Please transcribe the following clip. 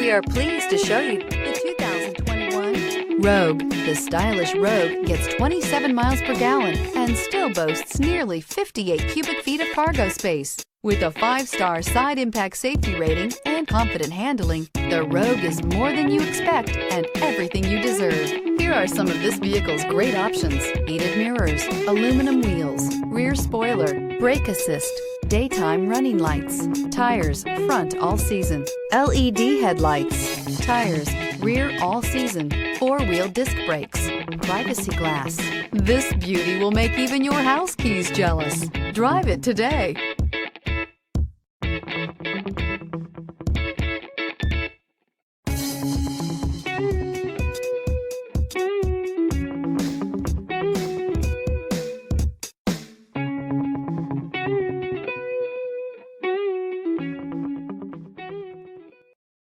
We are pleased to show you the 2021 Rogue. The stylish Rogue gets 27 miles per gallon and still boasts nearly 58 cubic feet of cargo space. With a 5-star side impact safety rating and confident handling, the Rogue is more than you expect and everything you deserve. Here are some of this vehicle's great options: heated mirrors, aluminum wheels, rear spoiler, brake assist, daytime running lights, tires front all season, LED headlights, tires rear all season, 4-wheel disc brakes, privacy glass. This beauty will make even your house keys jealous. Drive it today.